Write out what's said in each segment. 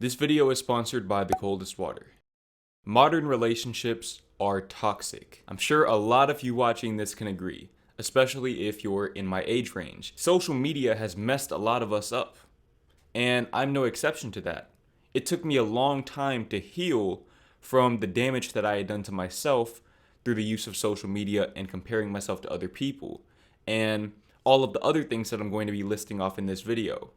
This video is sponsored by the coldest water. Modern relationships are toxic. I'm sure a lot of you watching this can agree, especially if you're in my age range. Social media has messed a lot of us up, and I'm no exception to that. It took me a long time to heal from the damage that I had done to myself through the use of social media and comparing myself to other people, and all of the other things that I'm going to be listing off in this video.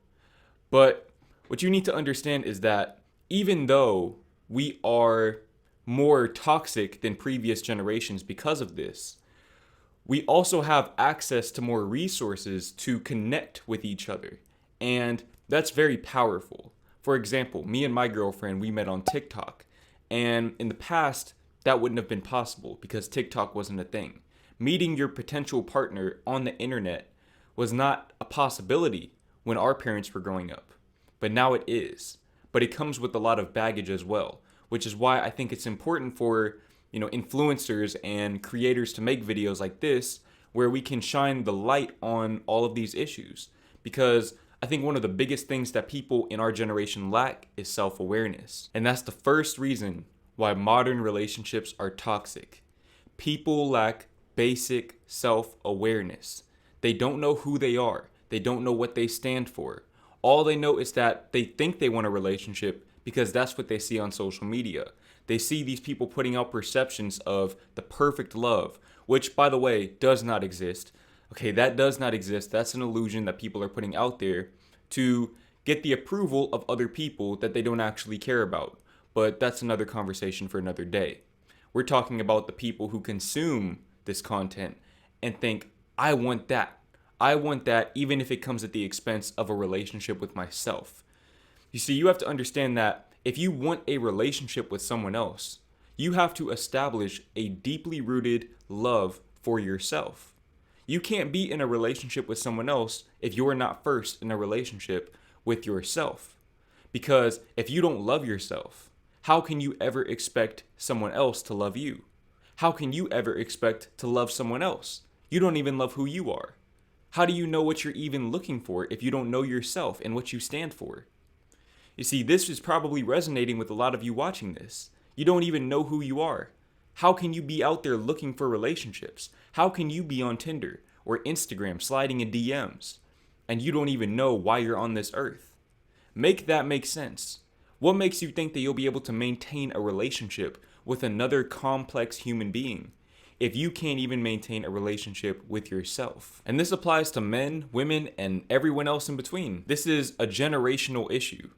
But what you need to understand is that even though we are more toxic than previous generations because of this, we also have access to more resources to connect with each other. And that's very powerful. For example, me and my girlfriend, we met on TikTok. And in the past, that wouldn't have been possible because TikTok wasn't a thing. Meeting your potential partner on the internet was not a possibility when our parents were growing up. But now it is. But it comes with a lot of baggage as well, which is why I think it's important for, influencers and creators to make videos like this where we can shine the light on all of these issues. Because I think one of the biggest things that people in our generation lack is self-awareness. And that's the first reason why modern relationships are toxic. People lack basic self-awareness. They don't know who they are. They don't know what they stand for. All they know is that they think they want a relationship because that's what they see on social media. They see these people putting out perceptions of the perfect love, which, by the way, does not exist. Okay, that does not exist. That's an illusion that people are putting out there to get the approval of other people that they don't actually care about. But that's another conversation for another day. We're talking about the people who consume this content and think, I want that. I want that even if it comes at the expense of a relationship with myself. You see, you have to understand that if you want a relationship with someone else, you have to establish a deeply rooted love for yourself. You can't be in a relationship with someone else if you're not first in a relationship with yourself. Because if you don't love yourself, how can you ever expect someone else to love you? How can you ever expect to love someone else? You don't even love who you are. How do you know what you're even looking for if you don't know yourself and what you stand for? You see, this is probably resonating with a lot of you watching this. You don't even know who you are. How can you be out there looking for relationships? How can you be on Tinder or Instagram sliding in DMs and you don't even know why you're on this earth? Make that make sense. What makes you think that you'll be able to maintain a relationship with another complex human being if you can't even maintain a relationship with yourself? And this applies to men, women, and everyone else in between. This is a generational issue.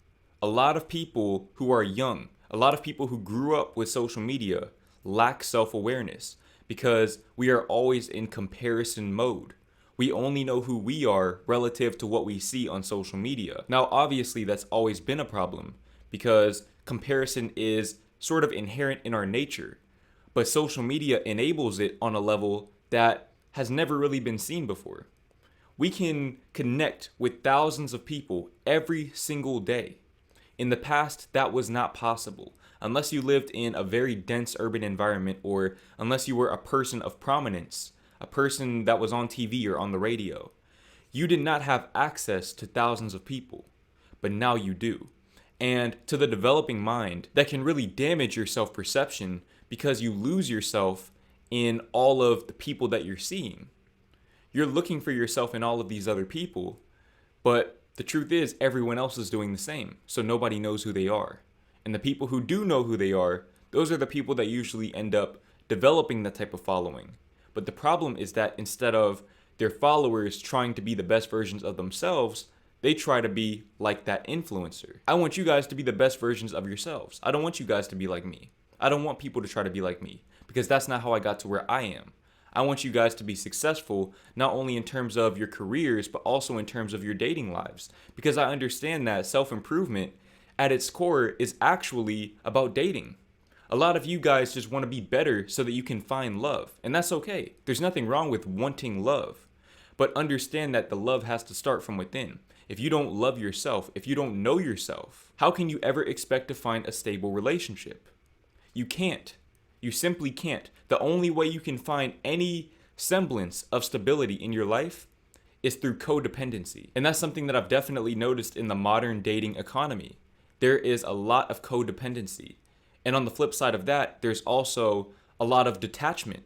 A lot of people who are young, a lot of people who grew up with social media lack self-awareness because we are always in comparison mode. We only know who we are relative to what we see on social media. Now, obviously, that's always been a problem because comparison is sort of inherent in our nature. But social media enables it on a level that has never really been seen before. We can connect with thousands of people every single day. In the past, that was not possible unless you lived in a very dense urban environment or unless you were a person of prominence, a person that was on TV or on the radio. You did not have access to thousands of people, but now you do. And to the developing mind, that can really damage your self-perception because you lose yourself in all of the people that you're seeing. You're looking for yourself in all of these other people, but the truth is everyone else is doing the same, so nobody knows who they are. And the people who do know who they are, those are the people that usually end up developing that type of following. But the problem is that instead of their followers trying to be the best versions of themselves, they try to be like that influencer. I want you guys to be the best versions of yourselves. I don't want you guys to be like me. I don't want people to try to be like me because that's not how I got to where I am. I want you guys to be successful, not only in terms of your careers, but also in terms of your dating lives. Because I understand that self-improvement at its core is actually about dating. A lot of you guys just want to be better so that you can find love. And that's okay. There's nothing wrong with wanting love. But understand that the love has to start from within. If you don't love yourself, if you don't know yourself, how can you ever expect to find a stable relationship? You can't. You simply can't. The only way you can find any semblance of stability in your life is through codependency. And that's something that I've definitely noticed in the modern dating economy. there is a lot of codependency. And on the flip side of that, there's also a lot of detachment.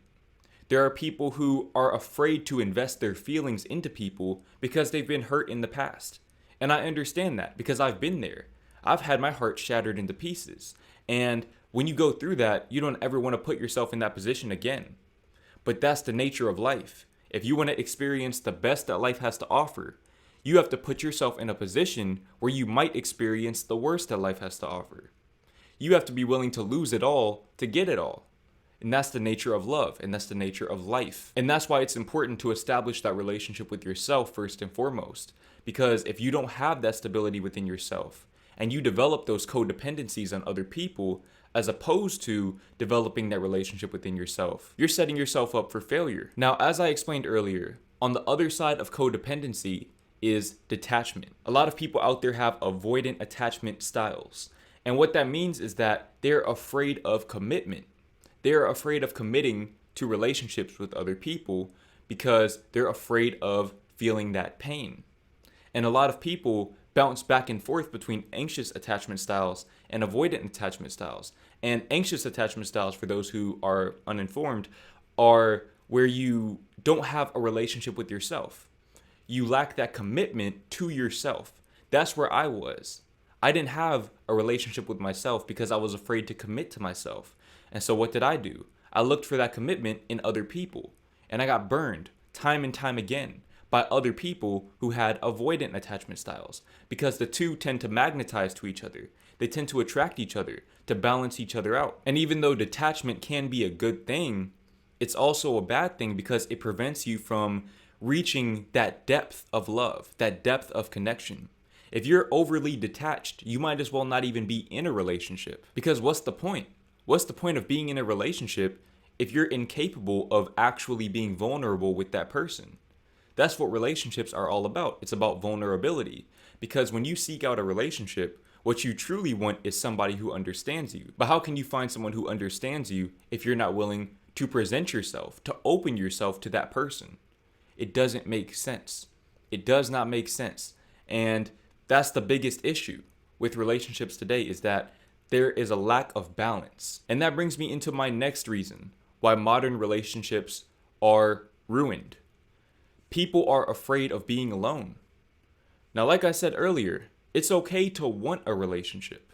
There are people who are afraid to invest their feelings into people because they've been hurt in the past. And I understand that because I've been there. I've had my heart shattered into pieces. And when you go through that, you don't ever want to put yourself in that position again. But that's the nature of life. If you want to experience the best that life has to offer, you have to put yourself in a position where you might experience the worst that life has to offer. You have to be willing to lose it all to get it all. And that's the nature of love, and that's the nature of life. And that's why it's important to establish that relationship with yourself first and foremost. Because if you don't have that stability within yourself, and you develop those codependencies on other people, as opposed to developing that relationship within yourself, you're setting yourself up for failure. Now, as I explained earlier, on the other side of codependency is detachment. A lot of people out there have avoidant attachment styles. And what that means is that they're afraid of commitment. They're afraid of committing to relationships with other people because they're afraid of feeling that pain. And a lot of people bounce back and forth between anxious attachment styles and avoidant attachment styles. And anxious attachment styles, for those who are uninformed, are where you don't have a relationship with yourself. You lack that commitment to yourself. That's where I was. I didn't have a relationship with myself because I was afraid to commit to myself. And so what did I do? I looked for that commitment in other people. And I got burned time and time again by other people who had avoidant attachment styles, because the two tend to magnetize to each other. They tend to attract each other to balance each other out. And even though detachment can be a good thing, it's also a bad thing because it prevents you from reaching that depth of love, that depth of connection. If you're overly detached, you might as well not even be in a relationship, because what's the point? What's the point of being in a relationship if you're incapable of actually being vulnerable with that person? That's what relationships are all about. It's about vulnerability. Because when you seek out a relationship, what you truly want is somebody who understands you. But how can you find someone who understands you if you're not willing to present yourself, to open yourself to that person? It doesn't make sense. It does not make sense. And that's the biggest issue with relationships today, is that there is a lack of balance. And that brings me into my next reason why modern relationships are ruined. People are afraid of being alone. Now, like I said earlier, it's okay to want a relationship,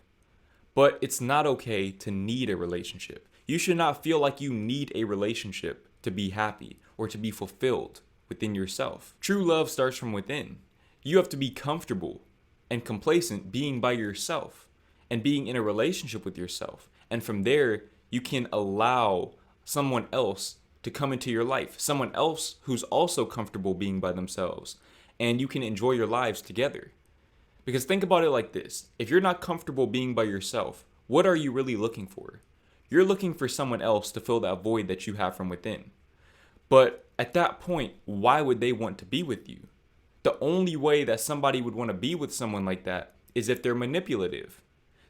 but it's not okay to need a relationship. You should not feel like you need a relationship to be happy or to be fulfilled within yourself. True love starts from within. You have to be comfortable and complacent being by yourself and being in a relationship with yourself. And from there, you can allow someone else to come into your life, someone else who's also comfortable being by themselves, and you can enjoy your lives together. Because think about it like this: if you're not comfortable being by yourself, what are you really looking for? You're looking for someone else to fill that void that you have from within. But at that point, why would they want to be with you? The only way that somebody would want to be with someone like that is if they're manipulative.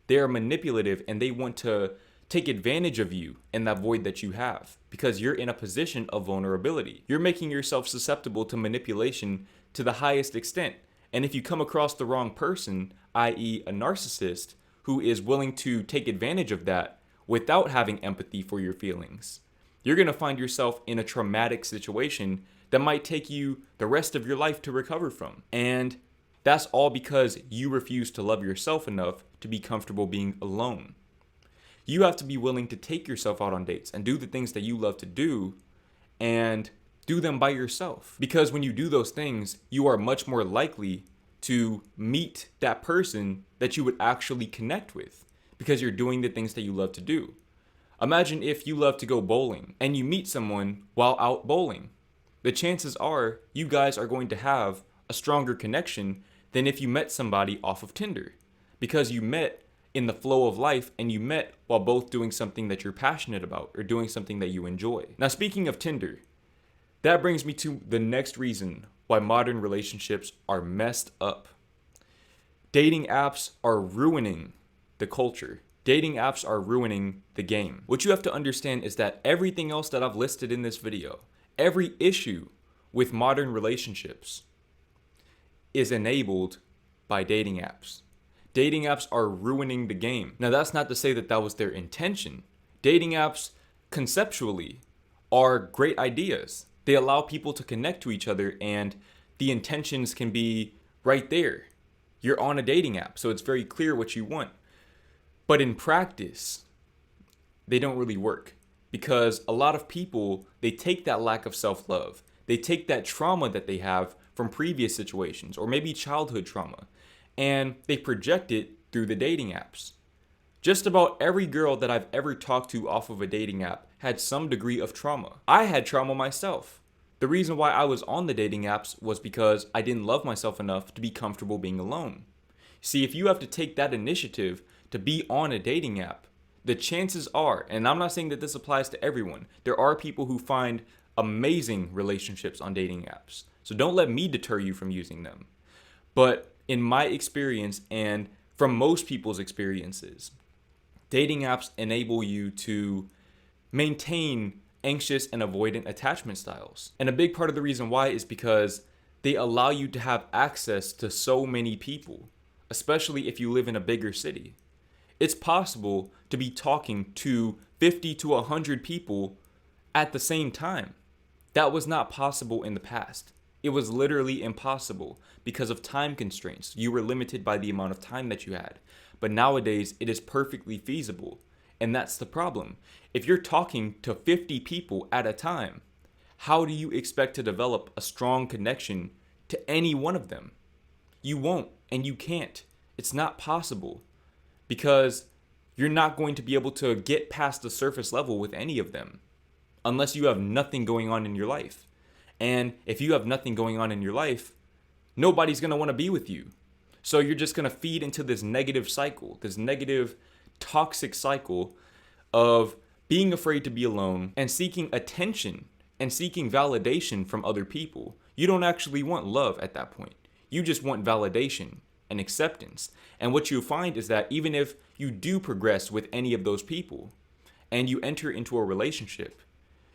They are manipulative and they want to take advantage of you and that void that you have, because you're in a position of vulnerability. You're making yourself susceptible to manipulation to the highest extent. And if you come across the wrong person, i.e. a narcissist, who is willing to take advantage of that without having empathy for your feelings, you're going to find yourself in a traumatic situation that might take you the rest of your life to recover from. And that's all because you refuse to love yourself enough to be comfortable being alone. You have to be willing to take yourself out on dates and do the things that you love to do, and do them by yourself. Because when you do those things, you are much more likely to meet that person that you would actually connect with, because you're doing the things that you love to do. Imagine if you love to go bowling and you meet someone while out bowling. The chances are you guys are going to have a stronger connection than if you met somebody off of Tinder, because you met in the flow of life and you met while both doing something that you're passionate about or doing something that you enjoy. Now, speaking of Tinder, that brings me to the next reason why modern relationships are messed up. Dating apps are ruining the culture. Dating apps are ruining the game. What you have to understand is that everything else that I've listed in this video, every issue with modern relationships, is enabled by dating apps. Dating apps are ruining the game. Now, that's not to say that that was their intention. Dating apps, conceptually, are great ideas. They allow people to connect to each other, and the intentions can be right there. You're on a dating app, so it's very clear what you want. But in practice, they don't really work, because a lot of people, they take that lack of self-love, they take that trauma that they have from previous situations, or maybe childhood trauma, and they project it through the dating apps. Just about every girl that I've ever talked to off of a dating app had some degree of trauma. I had trauma myself. The reason why I was on the dating apps was because I didn't love myself enough to be comfortable being alone. See, if you have to take that initiative to be on a dating app, the chances are, and I'm not saying that this applies to everyone, there are people who find amazing relationships on dating apps. So don't let me deter you from using them. But in my experience, and from most people's experiences, dating apps enable you to maintain anxious and avoidant attachment styles. And a big part of the reason why is because they allow you to have access to so many people, especially if you live in a bigger city. It's possible to be talking to 50 to 100 people at the same time. That was not possible in the past. It was literally impossible because of time constraints. You were limited by the amount of time that you had. But nowadays, it is perfectly feasible. And that's the problem. If you're talking to 50 people at a time, how do you expect to develop a strong connection to any one of them? You won't, and you can't. It's not possible, because you're not going to be able to get past the surface level with any of them unless you have nothing going on in your life. And if you have nothing going on in your life, nobody's going to want to be with you. So you're just going to feed into this negative cycle, this negative, toxic cycle of being afraid to be alone and seeking attention and seeking validation from other people. You don't actually want love at that point. You just want validation and acceptance. And what you find is that even if you do progress with any of those people and you enter into a relationship,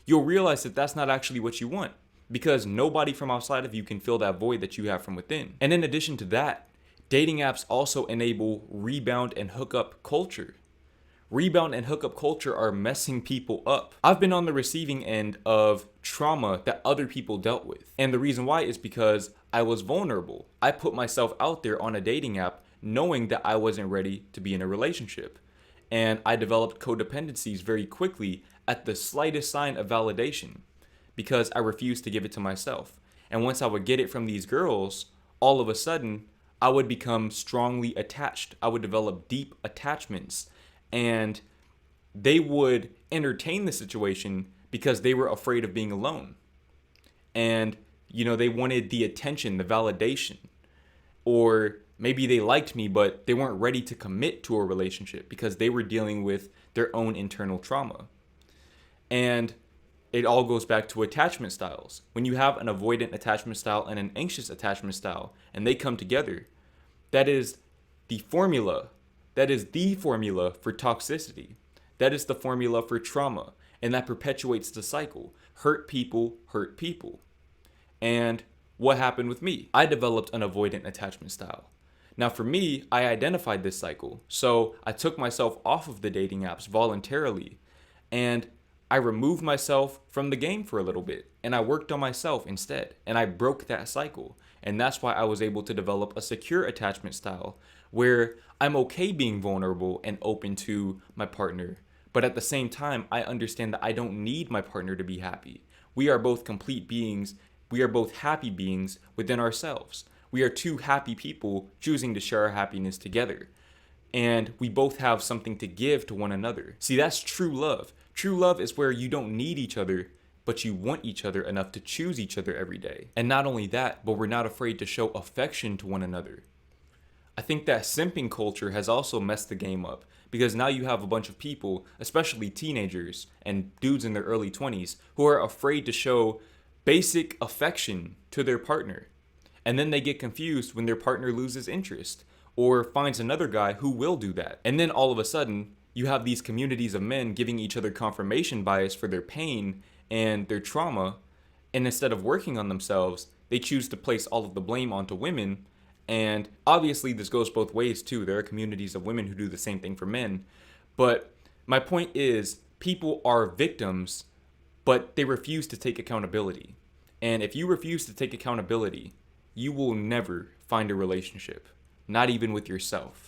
you'll realize that that's not actually what you want, because nobody from outside of you can fill that void that you have from within. And in addition to that, dating apps also enable rebound and hookup culture. Rebound and hookup culture are messing people up. I've been on the receiving end of trauma that other people dealt with. And the reason why is because I was vulnerable. I put myself out there on a dating app knowing that I wasn't ready to be in a relationship. And I developed codependencies very quickly at the slightest sign of validation, because I refused to give it to myself. And once I would get it from these girls, all of a sudden, I would become strongly attached. I would develop deep attachments, and they would entertain the situation because they were afraid of being alone. And, they wanted the attention, the validation, or maybe they liked me, but they weren't ready to commit to a relationship because they were dealing with their own internal trauma. And it all goes back to attachment styles. When you have an avoidant attachment style and an anxious attachment style, and they come together, that is the formula. That is the formula for toxicity. That is the formula for trauma. And that perpetuates the cycle. Hurt people hurt people. And what happened with me? I developed an avoidant attachment style. Now for me, I identified this cycle. So I took myself off of the dating apps voluntarily, and I removed myself from the game for a little bit, and I worked on myself instead, and I broke that cycle. And that's why I was able to develop a secure attachment style where I'm okay being vulnerable and open to my partner, but at the same time, I understand that I don't need my partner to be happy. We are both complete beings. We are both happy beings within ourselves. We are two happy people choosing to share our happiness together. And we both have something to give to one another. See, that's true love. True love is where you don't need each other, but you want each other enough to choose each other every day. And not only that, but we're not afraid to show affection to one another. I think that simping culture has also messed the game up, because now you have a bunch of people, especially teenagers and dudes in their early 20s, who are afraid to show basic affection to their partner. And then they get confused when their partner loses interest or finds another guy who will do that. And then all of a sudden, you have these communities of men giving each other confirmation bias for their pain and their trauma. And instead of working on themselves, they choose to place all of the blame onto women And obviously, this goes both ways too. There are communities of women who do the same thing for men. But my point is, people are victims, but they refuse to take accountability. And if you refuse to take accountability, you will never find a relationship, not even with yourself.